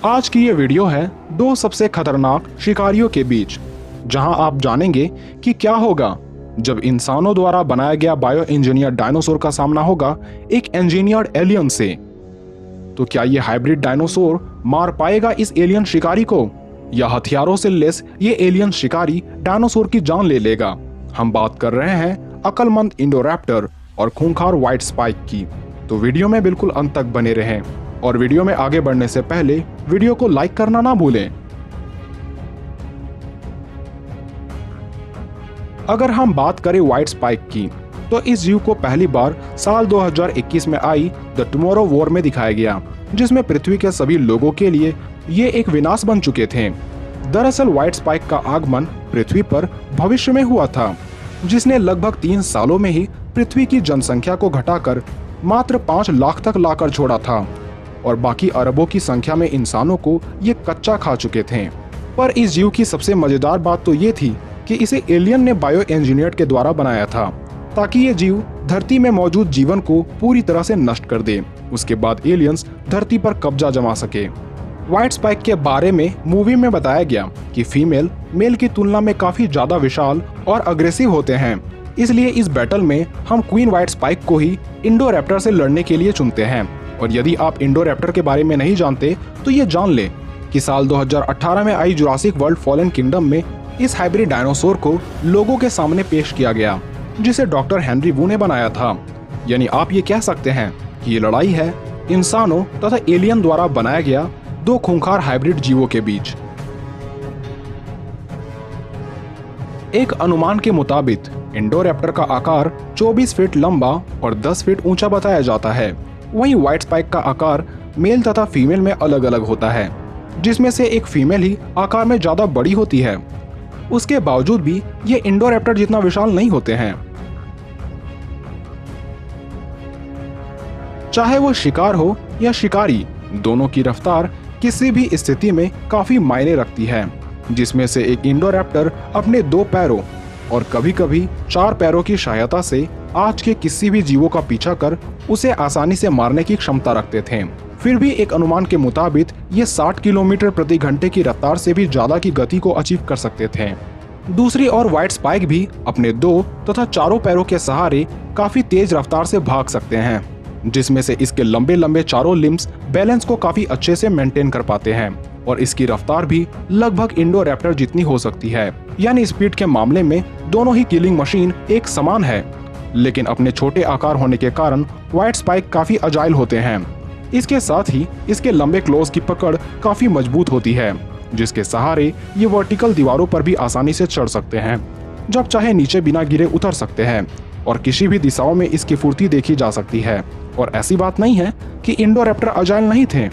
आज की ये वीडियो है दो सबसे खतरनाक शिकारियों के बीच, जहां आप जानेंगे कि क्या होगा जब इंसानों द्वारा बनाया गया बायो इंजीनियर डायनासोर का सामना होगा एक इंजीनियर्ड एलियन से। तो क्या ये हाइब्रिड डायनासोर मार पाएगा इस एलियन शिकारी को, या हथियारों से लेस ये एलियन शिकारी डायनासोर की जान ले लेगा? हम बात कर रहे हैं अक्लमंद इंडोरैप्टर और खूंखार व्हाइट स्पाइक की। तो वीडियो में बिल्कुल अंत तक बने रहें और वीडियो में आगे बढ़ने से पहले वीडियो को लाइक करना ना भूलें। अगर हम बात करें व्हाइट स्पाइक की, तो इस जीव को पहली बार साल 2021 में आई द टुमारो वॉर में दिखाया गया, जिसमें पृथ्वी के सभी लोगों के लिए ये एक विनाश बन चुके थे। दरअसल व्हाइट स्पाइक का आगमन पृथ्वी पर भविष्य में हुआ था, जिसने लगभग 3 सालों में ही पृथ्वी की जनसंख्या को घटाकर मात्र 5 लाख तक लाकर छोड़ा था और बाकी अरबों की संख्या में इंसानों को ये कच्चा खा चुके थे। पर इस जीव की सबसे मजेदार बात तो ये थी कि इसे एलियन ने बायो इंजीनियर के द्वारा बनाया था, ताकि ये जीव धरती में मौजूद जीवन को पूरी तरह से नष्ट कर दे। उसके बाद एलियंस धरती पर कब्जा जमा सके। व्हाइट स्पाइक के बारे में मूवी में बताया गया कि फीमेल मेल की तुलना में काफी ज्यादा विशाल और अग्रेसिव होते हैं, इसलिए इस बैटल में हम क्वीन व्हाइट स्पाइक को ही इंडोरैप्टर से लड़ने के लिए चुनते हैं। और यदि आप इंडोरैप्टर के बारे में नहीं जानते तो ये जान ले कि साल 2018 में आई जुरासिक वर्ल्ड फॉलन किंगडम में इस हाइब्रिड डायनासोर को लोगों के सामने पेश किया गया, जिसे डॉक्टर हेनरी वू ने बनाया था। यानी आप ये कह सकते हैं कि ये लड़ाई है इंसानों तथा एलियन द्वारा बनाया गया दो खूंखार हाइब्रिड जीवों के बीच। एक अनुमान के मुताबिक इंडोरैप्टर का आकार 24 फीट लंबा और 10 फीट ऊंचा बताया जाता है। वहीं व्हाइट स्पाइक का आकार मेल तथा फीमेल में अलग अलग होता है, जिसमें से एक फीमेल ही आकार में ज्यादा बड़ी होती है। उसके बावजूद भी ये इंडोरैप्टर जितना विशाल नहीं होते हैं। चाहे वो शिकार हो या शिकारी, दोनों की रफ्तार किसी भी स्थिति में काफी मायने रखती है, जिसमें से एक इंडोरैप्टर अपने 2 पैरों और कभी-कभी 4 पैरों की सहायता से आज के किसी भी जीवों का पीछा कर उसे आसानी से मारने की क्षमता रखते थे। फिर भी एक अनुमान के मुताबिक ये 60 किलोमीटर प्रति घंटे की रफ्तार से भी ज्यादा की गति को अचीव कर सकते थे। दूसरी ओर व्हाइट स्पाइक भी अपने 2 तथा 4 पैरों के सहारे काफी तेज रफ्तार से भाग सकते हैं, जिसमें से इसके लंबे लंबे चारों लिम्स बैलेंस को काफी अच्छे से मेंटेन कर पाते हैं और इसकी रफ्तार भी लगभग इंडोरैप्टर जितनी हो सकती है। यानी स्पीड के मामले में दोनों ही किलिंग मशीन एक समान है, लेकिन अपने छोटे आकार होने के कारण व्हाइट स्पाइक काफी अजाइल होते हैं। इसके साथ ही इसके लंबे क्लोज की पकड़ काफी मजबूत होती है, जिसके सहारे ये वर्टिकल दीवारों पर भी आसानी से चढ़ सकते हैं। जब चाहे नीचे बिना गिरे उतर सकते हैं और किसी भी दिशाओं में इसकी फुर्ती देखी जा सकती है। और ऐसी बात नहीं है कि इंडोरैप्टर अजाइल नहीं थे,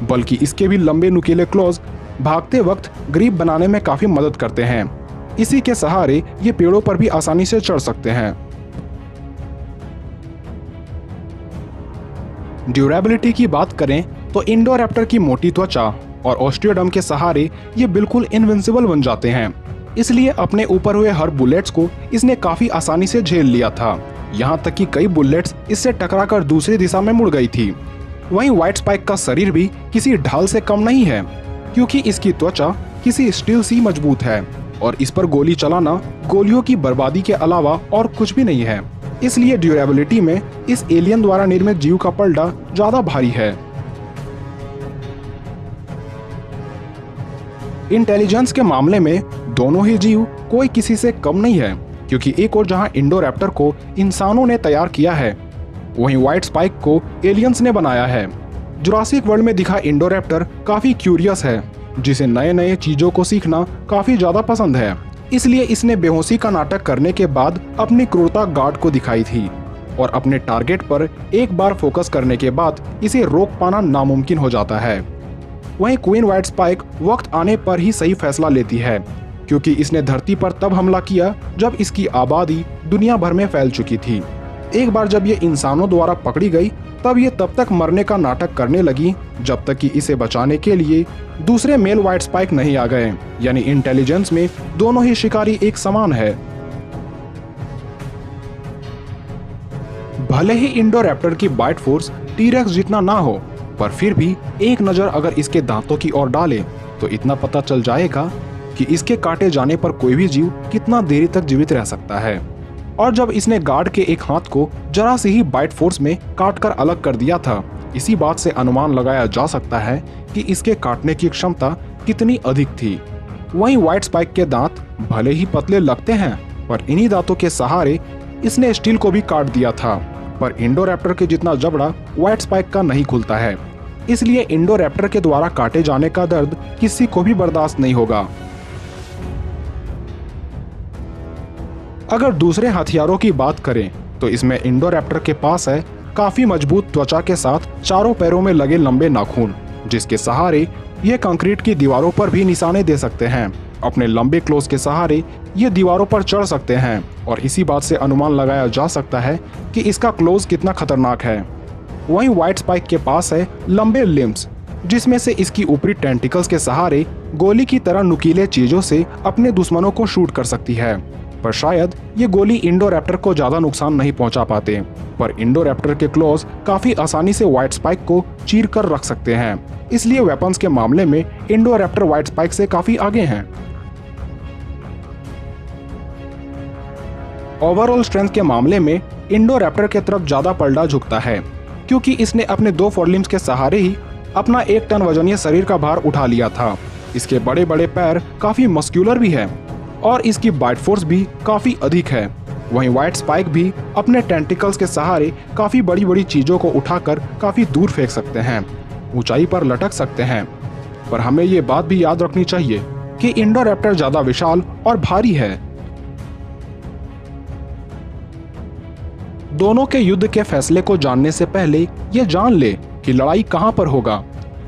बल्कि इसके भी लंबे नुकीले क्लोज भागते वक्त ग्रिप बनाने में काफी मदद करते हैं। इसी के सहारे ये पेड़ों पर भी आसानी से चढ़ सकते हैं। ड्यूरेबिलिटी की बात करें तो इंडोरैप्टर की मोटी त्वचा और ऑस्टियोडर्म के सहारे ये बिल्कुल इनविंसिबल बन जाते हैं। इसलिए अपने ऊपर हुए हर बुलेट्स को इसने काफी आसानी से झेल लिया था, यहाँ तक कि कई बुलेट्स इससे टकराकर दूसरी दिशा में मुड़ गई थी। वहीं व्हाइट स्पाइक का शरीर भी किसी ढाल से कम नहीं है, क्योंकि इसकी त्वचा किसी स्टील सी मजबूत है और इस पर गोली चलाना गोलियों की बर्बादी के अलावा और कुछ भी नहीं है। इसलिए ड्यूरेबिलिटी में इस एलियन द्वारा निर्मित जीव का पलड़ा ज्यादा भारी है। इंटेलिजेंस के मामले में दोनों ही जीव कोई किसी से कम नहीं है, क्योंकि एक और जहां इंडोरैप्टर को इंसानों ने तैयार किया है, वहीं व्हाइट स्पाइक को एलियंस ने बनाया है। जुरासिक वर्ल्ड में दिखा इंडोरैप्टर काफी क्यूरियस है, जिसे नए नए चीजों को सीखना काफी ज्यादा पसंद है। इसलिए इसने बेहोशी का नाटक करने के बाद अपनी क्रूरता गार्ड को दिखाई थी और अपने टारगेट पर एक बार फोकस करने के बाद इसे रोक पाना नामुमकिन हो जाता है। वहीं क्वीन व्हाइट स्पाइक वक्त आने पर ही सही फैसला लेती है, क्योंकि इसने धरती पर तब हमला किया जब इसकी आबादी दुनिया भर में फैल चुकी थी। एक बार जब ये इंसानों द्वारा पकड़ी गई, तब ये तब तक मरने का नाटक करने लगी जब तक कि इसे बचाने के लिए दूसरे मेल व्हाइट स्पाइक नहीं आ गए। यानी इंटेलिजेंस में दोनों ही शिकारी एक समान है। भले ही इंडोरैप्टर की बाइट फोर्स टीरेक्स जितना ना हो, पर फिर भी एक नज़र अगर इसके दांतों की ओर डालें तो इतना पता चल जाएगा कि इसके काटे जाने पर कोई भी जीव कितना देरी तक जीवित रह सकता है। और जब इसने गार्ड के एक हाथ को जरा सी ही बाइट फोर्स में काट कर अलग कर दिया था, इसी बात से अनुमान लगाया जा सकता है कि इसके काटने की क्षमता कितनी अधिक थी। वहीं व्हाइट स्पाइक के दांत भले ही पतले लगते हैं, पर इन्हीं दांतों के सहारे इसने स्टील को भी काट दिया था। पर इंडोरैप्टर के जितना जबड़ा व्हाइट स्पाइक का नहीं खुलता है, इसलिए इंडोरैप्टर के द्वारा काटे जाने का दर्द किसी को भी बर्दाश्त नहीं होगा। अगर दूसरे हथियारों की बात करें तो इसमें इंडोरैप्टर के पास है काफी मजबूत त्वचा के साथ चारों पैरों में लगे लंबे नाखून, जिसके सहारे ये कंक्रीट की दीवारों पर भी निशाने दे सकते हैं। अपने लंबे क्लोज के सहारे ये दीवारों पर चढ़ सकते हैं और इसी बात से अनुमान लगाया जा सकता है कि इसका क्लोज कितना खतरनाक है। वहीं व्हाइट स्पाइक के पास है लंबे लिम्स, जिसमें से इसकी ऊपरी टेंटिकल्स के सहारे गोली की तरह नुकीले चीजों से अपने दुश्मनों को शूट कर सकती है। पर शायद ये गोली इंडोरैप्टर को ज्यादा नुकसान नहीं पहुंचा पाते, पर इंडोरैप्टर के क्लॉज काफी आसानी से व्हाइट स्पाइक को चीर कर रख सकते हैं। इसलिए वेपन्स के मामले में इंडोरैप्टर व्हाइट स्पाइक से काफी आगे हैं। ओवरऑल स्ट्रेंथ के मामले में इंडोरैप्टर के तरफ ज्यादा पलड़ा झुकता है, क्योंकि इसने अपने 2 फोरलिम्स के सहारे ही अपना 1 टन वजनीय शरीर का भार उठा लिया था। इसके बड़े बड़े पैर काफी मस्क्यूलर भी है और इसकी बाइट फोर्स भी काफी अधिक है। वहीं व्हाइट स्पाइक भी अपने टेंटिकल्स के सहारे काफी बड़ी बड़ी चीजों को उठाकर काफी दूर फेंक सकते हैं, ऊंचाई पर लटक सकते हैं। पर हमें ये बात भी याद रखनी चाहिए कि इंडोरैप्टर ज्यादा विशाल और भारी है। दोनों के युद्ध के फैसले को जानने से पहले ये जान ले कि लड़ाई कहां पर होगा,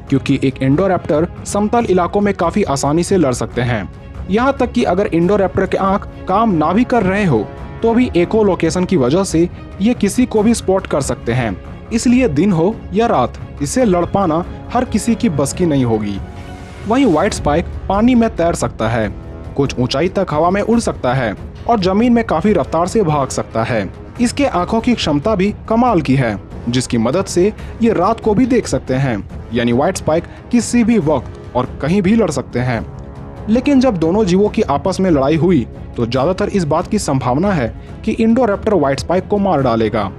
क्योंकि एक इंडोरैप्टर समतल इलाकों में काफी आसानी से लड़ सकते हैं। यहाँ तक कि अगर इंडोरैप्टर के आंख काम ना भी कर रहे हो तो भी एको लोकेशन की वजह से ये किसी को भी स्पॉट कर सकते हैं। इसलिए दिन हो या रात इसे लड़ पाना हर किसी की बस की नहीं होगी। वहीं व्हाइट स्पाइक पानी में तैर सकता है, कुछ ऊंचाई तक हवा में उड़ सकता है और जमीन में काफी रफ्तार से भाग सकता है। इसके आंखों की क्षमता भी कमाल की है, जिसकी मदद से ये रात को भी देख सकते हैं। यानी व्हाइट स्पाइक किसी भी वक्त और कहीं भी लड़ सकते हैं। लेकिन जब दोनों जीवों की आपस में लड़ाई हुई तो ज्यादातर इस बात की संभावना है कि इंडोरैप्टर व्हाइट स्पाइक को मार डालेगा।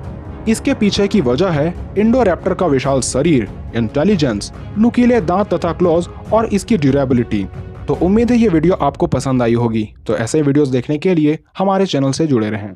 इसके पीछे की वजह है इंडोरैप्टर का विशाल शरीर, इंटेलिजेंस, नुकीले दांत तथा क्लॉज और इसकी ड्यूरेबिलिटी। तो उम्मीद है ये वीडियो आपको पसंद आई होगी। तो ऐसे वीडियोस देखने के लिए हमारे चैनल से जुड़े रहें।